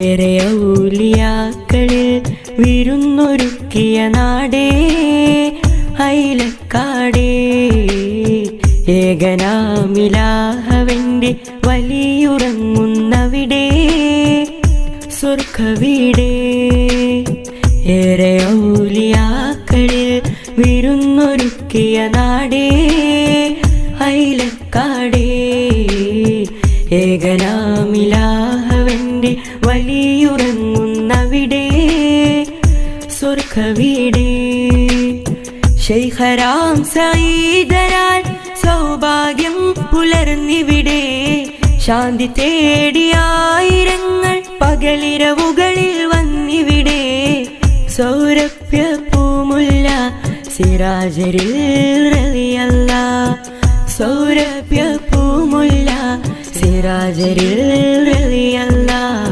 ഏറെ ഔലിയാക്കളിൽ വിരുന്നൊരുക്കിയ നാടേ അയിലക്കാടേ, ഏകനാമിലാഹവന്റെ വലിയുറങ്ങുന്നവിടെ സ്വർഗവീടേ. ഏറെ ഔലിയാക്കളിൽ വിരുന്നൊരുക്കിയ നാടേ അയിലക്കാടേ, ഏകനാമിലാഹവന്റെ വലിയുറങ്ങുന്നവിടെ സ്വർഗവീടേ. ശൈഖരാം സഈദരാൽ സൗഭാഗ്യം പുലർന്നിവിടെ, ശാന്തി തേടിയായിരങ്ങൾ പകലിരവുകളിൽ വന്നിവിടെ. സൗരഭ്യ പൂമുല്ല സിറാജരിൽ റളിയല്ലാഹ്, സൗരഭ്യ പൂമുല്ല സിറാജരിൽ റളിയല്ലാഹ്.